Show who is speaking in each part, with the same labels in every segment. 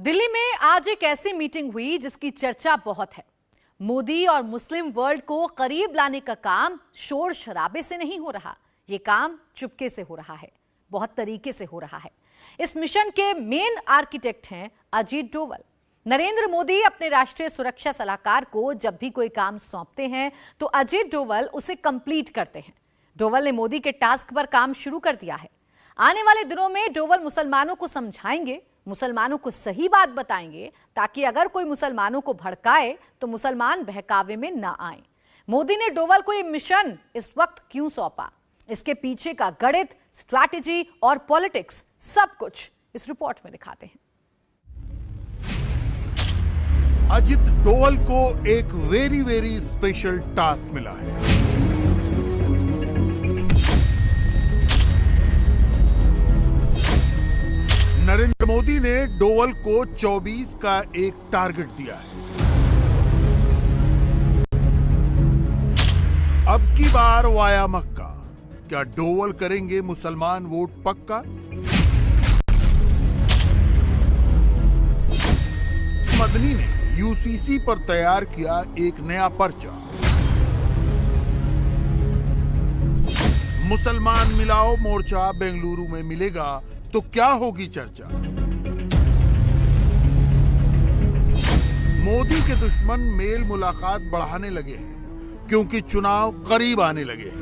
Speaker 1: दिल्ली में आज एक ऐसी मीटिंग हुई जिसकी चर्चा बहुत है। मोदी और मुस्लिम वर्ल्ड को करीब लाने का काम शोर शराबे से नहीं हो रहा, यह काम चुपके से हो रहा है, बहुत तरीके से हो रहा है। इस मिशन के मेन आर्किटेक्ट हैं अजीत डोवल। नरेंद्र मोदी अपने राष्ट्रीय सुरक्षा सलाहकार को जब भी कोई काम सौंपते हैं तो अजीत डोवल उसे कंप्लीट करते हैं। डोवल ने मोदी के टास्क पर काम शुरू कर दिया है। आने वाले दिनों में डोवल मुसलमानों को समझाएंगे, मुसलमानों को सही बात बताएंगे, ताकि अगर कोई मुसलमानों को भड़काए तो मुसलमान बहकावे में ना आए। मोदी ने डोवल को यह मिशन इस वक्त क्यों सौंपा, इसके पीछे का गणित, स्ट्रैटेजी और पॉलिटिक्स सब कुछ इस रिपोर्ट में दिखाते हैं।
Speaker 2: अजीत डोवल को एक वेरी स्पेशल टास्क मिला है। नरेंद्र मोदी ने डोवल को 24 का एक टारगेट दिया है। अब की बार वाया मक्का, क्या डोवल करेंगे मुसलमान वोट पक्का? मदनी ने यूसीसी पर तैयार किया एक नया पर्चा। मुसलमान मिलाओ मोर्चा बेंगलुरु में मिलेगा तो क्या होगी चर्चा? मोदी के दुश्मन मेल मुलाकात बढ़ाने लगे हैं क्योंकि चुनाव करीब आने लगे हैं।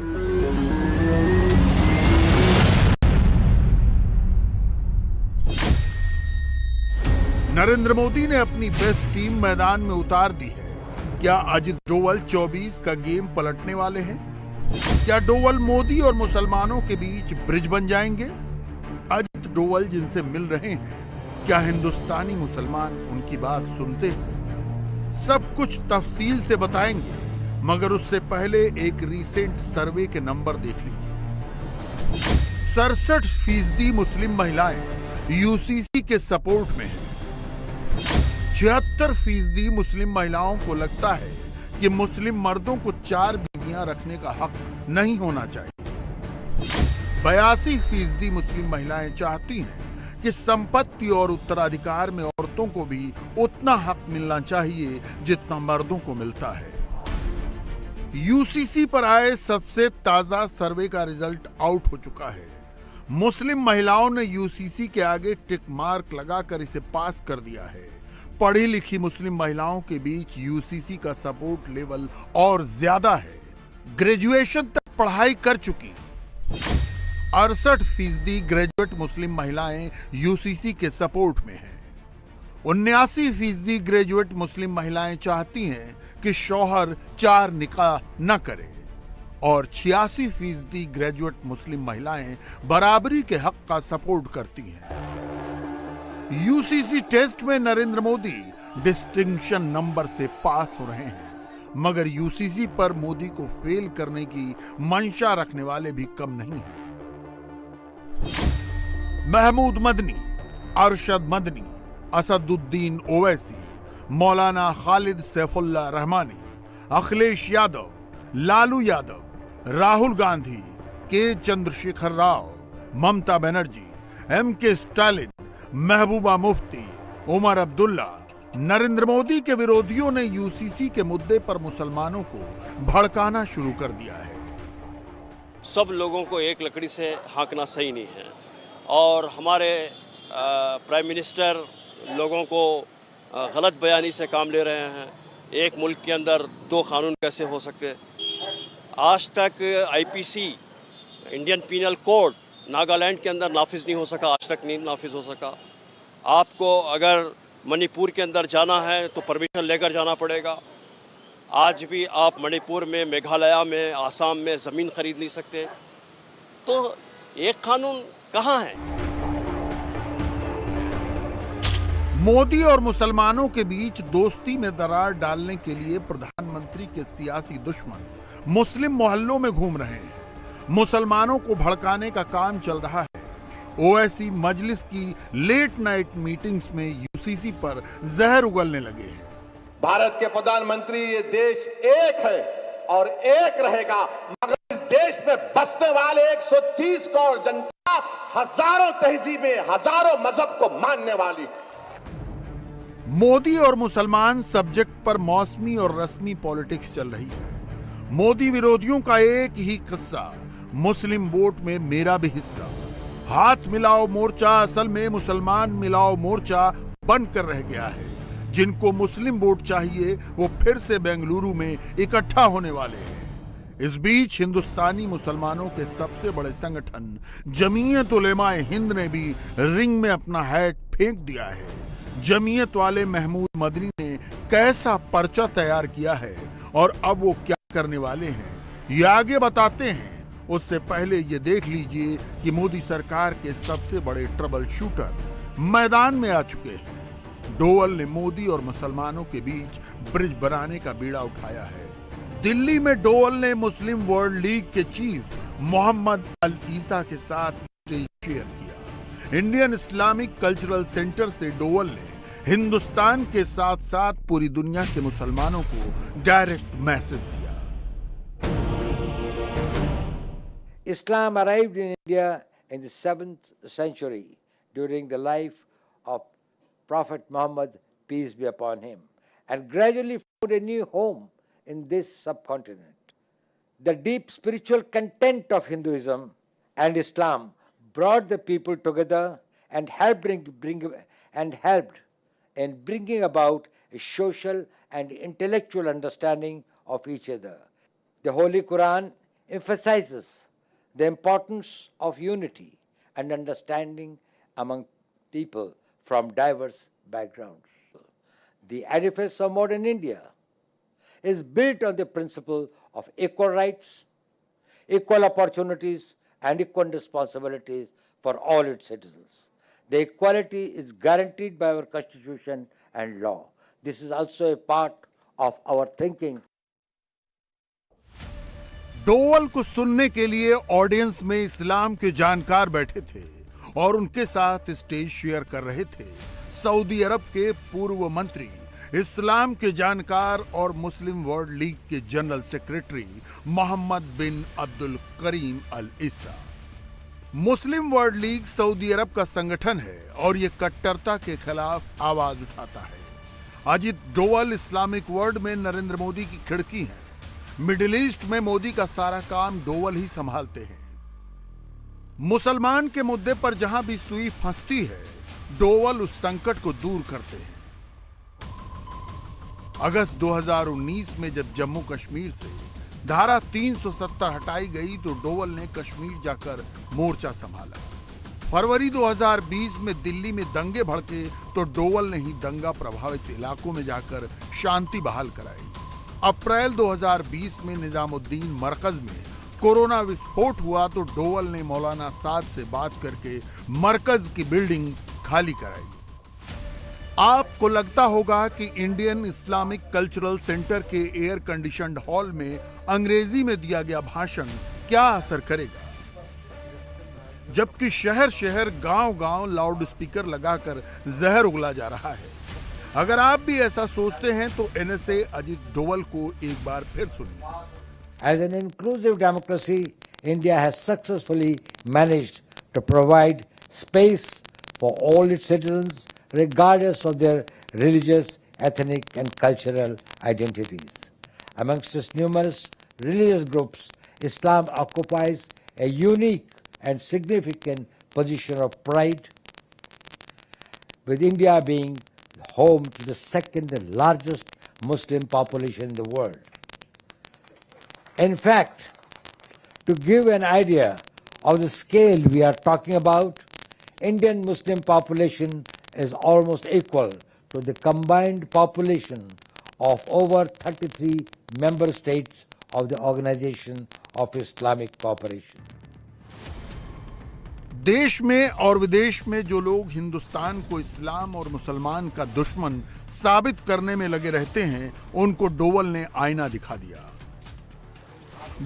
Speaker 2: नरेंद्र मोदी ने अपनी बेस्ट टीम मैदान में उतार दी है। क्या अजीत डोवल 24 का गेम पलटने वाले हैं? क्या डोवल मोदी और मुसलमानों के बीच ब्रिज बन जाएंगे? अजीत डोवल जिनसे मिल रहे हैं, क्या हिंदुस्तानी मुसलमान उनकी बात सुनते हैं? सब कुछ तफसील से बताएंगे, मगर उससे पहले एक रीसेंट सर्वे के नंबर देख लीजिए। 67% मुस्लिम महिलाएं यूसीसी के सपोर्ट में हैं। 76% मुस्लिम महिलाओं को लगता है कि मुस्लिम मर्दों को 4 बीवियां रखने का हक नहीं होना चाहिए। 82% मुस्लिम महिलाएं चाहती हैं कि संपत्ति और उत्तराधिकार में औरतों को भी उतना हक मिलना चाहिए जितना मर्दों को मिलता है। यूसीसी पर आए सबसे ताजा सर्वे का रिजल्ट आउट हो चुका है। मुस्लिम महिलाओं ने यूसीसी के आगे टिक मार्क लगाकर इसे पास कर दिया है। पढ़ी लिखी मुस्लिम महिलाओं के बीच यूसीसी का सपोर्ट लेवल और ज्यादा है। ग्रेजुएशन तक पढ़ाई कर चुकी 68% ग्रेजुएट मुस्लिम महिलाएं यूसीसी के सपोर्ट में हैं। 79% ग्रेजुएट मुस्लिम महिलाएं चाहती हैं कि शौहर 4 निकाह न करे और 86% ग्रेजुएट मुस्लिम महिलाएं बराबरी के हक का सपोर्ट करती हैं। यूसीसी टेस्ट में नरेंद्र मोदी डिस्टिंक्शन नंबर से पास हो रहे हैं, मगर यूसीसी पर मोदी को फेल करने की मंशा रखने वाले भी कम नहीं हैं। महमूद मदनी, अरशद मदनी, असदुद्दीन ओवैसी, मौलाना खालिद सैफुल्लाह रहमानी, अखिलेश यादव, लालू यादव, राहुल गांधी, के चंद्रशेखर राव, ममता बनर्जी, एमके स्टालिन, महबूबा मुफ्ती, उमर अब्दुल्ला, नरेंद्र मोदी के विरोधियों ने यूसीसी के मुद्दे पर मुसलमानों को भड़काना शुरू कर दिया है।
Speaker 3: सब लोगों को एक लकड़ी से हाँकना सही नहीं है और हमारे प्राइम मिनिस्टर लोगों को गलत बयानी से काम ले रहे हैं। एक मुल्क के अंदर 2 कानून कैसे हो सकते? आज तक IPC, Indian penal code Nagaland के अंदर नाफिज नहीं हो सका, आज तक नहीं नाफिज हो सका। आपको अगर मणिपुर के अंदर जाना है तो परमिशन लेकर जाना पड़ेगा। आज भी आप मणिपुर में, मेघालय में, आसाम में ज़मीन खरीद नहीं सकते। तो एक कानून कहाँ है?
Speaker 2: मोदी और मुसलमानों के बीच दोस्ती में दरार डालने के लिए प्रधानमंत्री के सियासी दुश्मन मुस्लिम मोहल्लों में घूम रहे हैं। मुसलमानों को भड़काने का काम चल रहा है। ओवैसी मजलिस की लेट नाइट मीटिंग्स में यूसीसी पर जहर उगलने लगे हैं।
Speaker 4: भारत के प्रधानमंत्री, ये देश एक है और एक रहेगा, मगर इस देश में बसने वाले 130 करोड़ जनता हजारों तहजीबें, हजारों मजहब को मानने वाली।
Speaker 2: मोदी और मुसलमान सब्जेक्ट पर मौसमी और रस्मी पॉलिटिक्स चल रही है। मोदी विरोधियों का एक ही किस्सा, मुस्लिम वोट में मेरा भी हिस्सा। हाथ मिलाओ मोर्चा असल में मुसलमान मिलाओ मोर्चा बनकर रह गया है। जिनको मुस्लिम वोट चाहिए वो फिर से बेंगलुरु में इकट्ठा होने वाले हैं। इस बीच हिंदुस्तानी मुसलमानों के सबसे बड़े संगठन जमीयत उलेमाए हिंद ने भी रिंग में अपना हैट फेंक दिया है। जमीयत वाले महमूद मदनी ने कैसा पर्चा तैयार किया है और अब वो क्या करने वाले हैं, ये आगे बताते हैं। उससे पहले ये देख लीजिए कि मोदी सरकार के सबसे बड़े ट्रबल शूटर मैदान में आ चुके हैं। डोवल ने मोदी और मुसलमानों के बीच ब्रिज बनाने का बीड़ा उठाया है। दिल्ली में डोवल ने मुस्लिम वर्ल्ड लीग के चीफ मोहम्मद अल ईसा के साथ स्टेज शेयर किया। इंडियन इस्लामिक कल्चरल सेंटर से डोवल ने हिंदुस्तान के साथ साथ पूरी दुनिया के मुसलमानों को डायरेक्ट मैसेज दिया।
Speaker 5: Islam arrived in India in the 7th century during the life of Prophet Muhammad, peace be upon him, and gradually found a new home in this subcontinent. The deep spiritual content of Hinduism and Islam brought the people together and helped in bringing about a social and intellectual understanding of each other. The Holy Quran emphasizes the importance of unity and understanding among people from diverse backgrounds. The edifice of modern India is built on the principle of equal rights, equal opportunities, and equal responsibilities for all its citizens. The equality is guaranteed by our Constitution and law. This is also a part of our thinking.
Speaker 2: Doval को सुनने के लिए audience में इस्लाम के जानकार बैठे थे और उनके साथ स्टेज शेयर कर रहे थे सऊदी अरब के पूर्व मंत्री, इस्लाम के जानकार और मुस्लिम वर्ल्ड लीग के जनरल सेक्रेटरी मोहम्मद बिन अब्दुल करीम अल ईसा। मुस्लिम वर्ल्ड लीग सऊदी अरब का संगठन है और ये कट्टरता के खिलाफ आवाज उठाता है। अजित डोवल इस्लामिक वर्ल्ड में नरेंद्र मोदी की खिड़की है। मिडिल ईस्ट में मोदी का सारा काम डोवल ही संभालते हैं। मुसलमान के मुद्दे पर जहां भी सुई फंसती है, डोवल उस संकट को दूर करते हैं। अगस्त 2019 में जब जम्मू कश्मीर से धारा 370 हटाई गई तो डोवल ने कश्मीर जाकर मोर्चा संभाला। फरवरी 2020 में दिल्ली में दंगे भड़के तो डोवल ने ही दंगा प्रभावित इलाकों में जाकर शांति बहाल कराई। अप्रैल 2020 में निजामुद्दीन मरकज में कोरोना विस्फोट हुआ तो डोवल ने मौलाना साद से बात करके मरकज की बिल्डिंग खाली कराई। आपको लगता होगा कि इंडियन इस्लामिक कल्चरल सेंटर के एयर कंडीशन्ड हॉल में अंग्रेजी में दिया गया भाषण क्या असर करेगा, जबकि शहर शहर गांव गांव लाउड स्पीकर लगाकर जहर उगला जा रहा है। अगर आप भी ऐसा सोचते हैं तो एनएसए अजित डोवल को एक बार फिर सुनिए।
Speaker 5: As an inclusive democracy, India has successfully managed to provide space for all its citizens, regardless of their religious, ethnic, and cultural identities. Amongst its numerous religious groups, Islam occupies a unique and significant position of pride, with India being home to the second largest Muslim population in the world. In fact, to give an idea of the scale we are talking about, Indian Muslim population is almost equal to the combined population of over 33 member states of the Organization of Islamic Cooperation.
Speaker 2: देश में और विदेश में जो लोग हिंदुस्तान को इस्लाम और मुसलमान का दुश्मन साबित करने में लगे रहते हैं, उनको डोवल ने आईना दिखा दिया।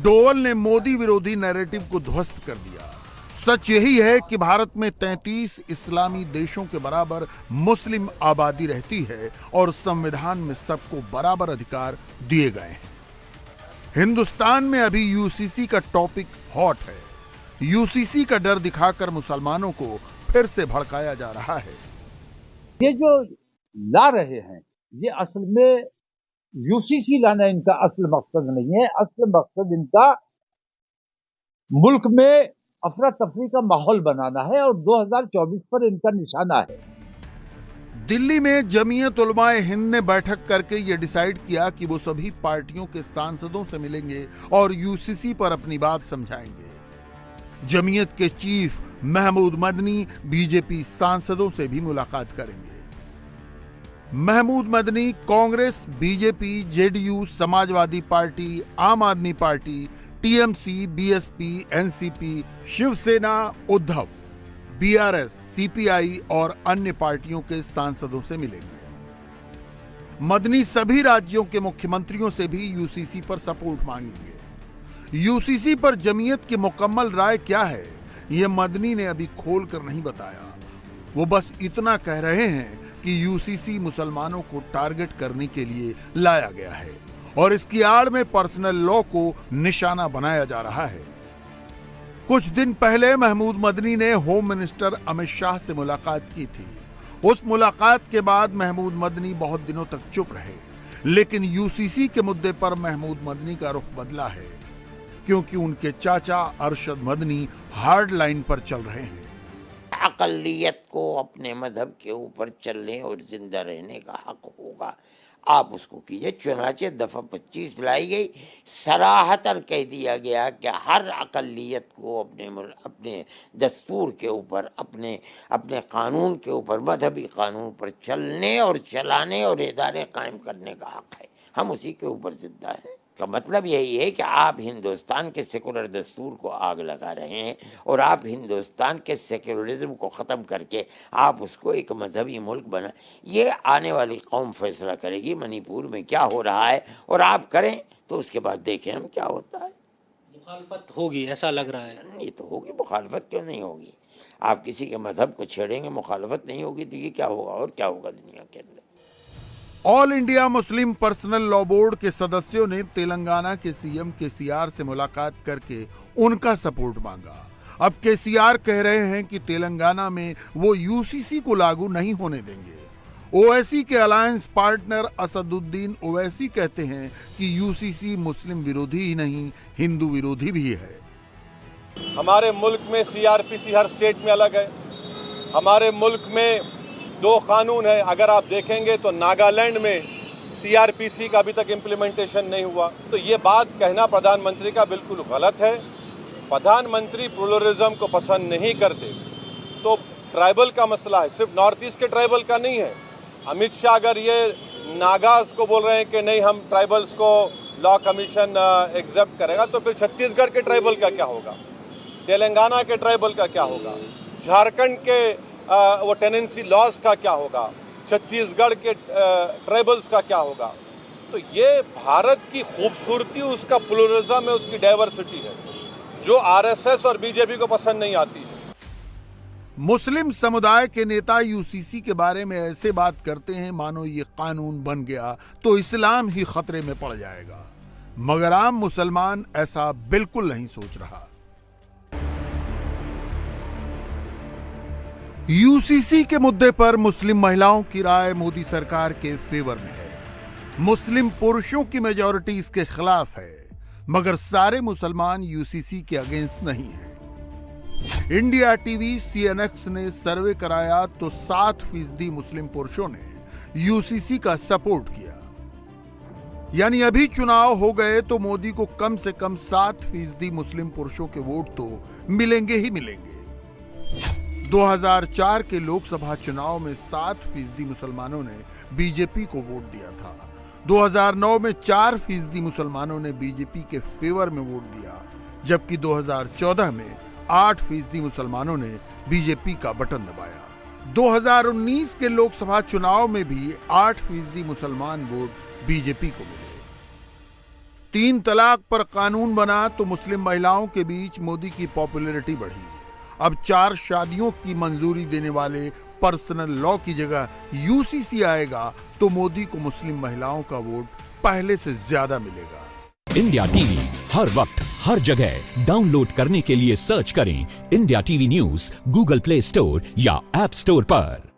Speaker 2: डोवल ने मोदी विरोधी नैरेटिव को ध्वस्त कर दिया। सच यही है कि भारत में 33 इस्लामी देशों के बराबर मुस्लिम आबादी रहती है और संविधान में सबको बराबर अधिकार दिए गए हैं। हिंदुस्तान में अभी यूसीसी का टॉपिक हॉट है। यूसीसी का डर दिखाकर मुसलमानों को फिर से भड़काया जा रहा है।
Speaker 6: ये जो ला रहे हैं, ये असल में यूसीसी लाना इनका असल मकसद नहीं है। असल मकसद इनका मुल्क में अफरा तफरी का माहौल बनाना है और 2024 पर इनका निशाना है।
Speaker 2: दिल्ली में जमीयत उलमाए हिंद ने बैठक करके ये डिसाइड किया कि वो सभी पार्टियों के सांसदों से मिलेंगे और यूसीसी पर अपनी बात समझाएंगे। जमीयत के चीफ महमूद मदनी बीजेपी सांसदों से भी मुलाकात करेंगे। Mahmood Madani Congress, BJP, JDU, Samajwadi party, Aam Aadmi party, TMC, BSP, NCP, Shiv Sena, Uddhav, BRS, CPI और अन्य पार्टियों के सांसदों से मिलेंगे। मदनी सभी राज्यों के मुख्यमंत्रियों से भी यूसीसी पर सपोर्ट मांगेंगे। यूसीसी पर जमीयत की मुकम्मल राय क्या है, यह मदनी ने अभी खोलकर नहीं बताया। वो बस इतना कह रहे हैं कि यूसीसी मुसलमानों को टारगेट करने के लिए लाया गया है और इसकी आड़ में पर्सनल लॉ को निशाना बनाया जा रहा है। कुछ दिन पहले महमूद मदनी ने होम मिनिस्टर अमित शाह से मुलाकात की थी। उस मुलाकात के बाद महमूद मदनी बहुत दिनों तक चुप रहे, लेकिन यूसीसी के मुद्दे पर महमूद मदनी का रुख बदला है, क्योंकि उनके चाचा अरशद मदनी हार्ड लाइन पर चल रहे हैं।
Speaker 7: अक़लियत को अपने मजहब के ऊपर चलने और जिंदा रहने का हक होगा, आप उसको कीजिए। चुनाचे दफ़ा 25 लाई गई, सराहतन कह दिया गया कि हर अक़लियत को अपने दस्तूर के ऊपर, अपने कानून के ऊपर, मजहबी कानून पर चलने और चलाने और इदारे कायम करने का हक है। हम उसी के ऊपर जिंदा हैं। का मतलब यही है कि आप हिंदुस्तान के सेकुलर दस्तूर को आग लगा रहे हैं और आप हिंदुस्तान के सेकुलरिज्म को ख़त्म करके आप उसको एक मजहबी मुल्क बना। ये आने वाली कौम फैसला करेगी मणिपुर में क्या हो रहा है, और आप करें तो उसके बाद देखें हम क्या होता है।
Speaker 8: मुखालफत होगी ऐसा लग रहा है।
Speaker 7: ये तो होगी, मुखालफत क्यों नहीं होगी। आप किसी के मजहब को छेड़ेंगे, मुखालफत नहीं होगी तो ये क्या होगा और क्या होगा दुनिया के अंदर।
Speaker 2: All India Muslim personal law board के सदस्यों ने तेलंगाना के सीएम केसीआर से मुलाकात करके उनका सपोर्ट मांगा। अब केसीआर कह रहे हैं कि तेलंगाना में वो यूसीसी को लागू नहीं होने देंगे। ओवैसी के अलायंस पार्टनर असदुद्दीन ओवैसी कहते हैं कि यूसीसी मुस्लिम विरोधी ही नहीं, हिंदू विरोधी भी है।
Speaker 9: हमारे मुल्क में सीआरपीसी हर स्टेट में अलग है। हमारे मुल्क में 2 कानून है। अगर आप देखेंगे तो नागालैंड में सीआरपीसी का अभी तक इम्प्लीमेंटेशन नहीं हुआ। तो ये बात कहना प्रधानमंत्री का बिल्कुल गलत है। प्रधानमंत्री प्लुरलिज्म को पसंद नहीं करते। तो ट्राइबल का मसला है, सिर्फ नॉर्थ ईस्ट के ट्राइबल का नहीं है। अमित शाह अगर ये नागाज को बोल रहे हैं कि नहीं हम ट्राइबल्स को लॉ कमीशन एक्सेप्ट करेगा, तो फिर छत्तीसगढ़ के ट्राइबल का क्या होगा, तेलंगाना के ट्राइबल का क्या होगा, झारखंड के वो टेनेंसी लॉज का क्या होगा, छत्तीसगढ़ के ट्राइबल्स का क्या होगा। तो ये भारत की खूबसूरती उसका प्लुरलिज्म है, उसकी डाइवर्सिटी है, जो आरएसएस और बीजेपी को पसंद नहीं आती है।
Speaker 2: मुस्लिम समुदाय के नेता यूसीसी के बारे में ऐसे बात करते हैं मानो ये कानून बन गया तो इस्लाम ही खतरे में पड़ जाएगा, मगर आम मुसलमान ऐसा बिल्कुल नहीं सोच रहा। यूसीसी के मुद्दे पर मुस्लिम महिलाओं की राय मोदी सरकार के फेवर में है। मुस्लिम पुरुषों की मेजॉरिटी इसके खिलाफ है, मगर सारे मुसलमान यूसीसी के अगेंस्ट नहीं है। इंडिया टीवी सीएनएक्स ने सर्वे कराया तो 7% मुस्लिम पुरुषों ने यूसीसी का सपोर्ट किया। यानी अभी चुनाव हो गए तो मोदी को कम से कम 7% मुस्लिम पुरुषों के वोट तो मिलेंगे ही मिलेंगे। 2004 के लोकसभा चुनाव में 7% मुसलमानों ने बीजेपी को वोट दिया था। 2009 में 4% मुसलमानों ने बीजेपी के फेवर में वोट दिया, जबकि 2014 में 8% मुसलमानों ने बीजेपी का बटन दबाया। 2019 के लोकसभा चुनाव में भी 8% मुसलमान वोट बीजेपी को मिले। 3 तलाक पर कानून बना तो मुस्लिम महिलाओं के बीच मोदी की पॉपुलैरिटी बढ़ी। अब 4 शादियों की मंजूरी देने वाले पर्सनल लॉ की जगह यूसीसी आएगा तो मोदी को मुस्लिम महिलाओं का वोट पहले से ज्यादा मिलेगा।
Speaker 10: इंडिया टीवी हर वक्त हर जगह डाउनलोड करने के लिए सर्च करें India TV news Google play store या ऐप स्टोर पर।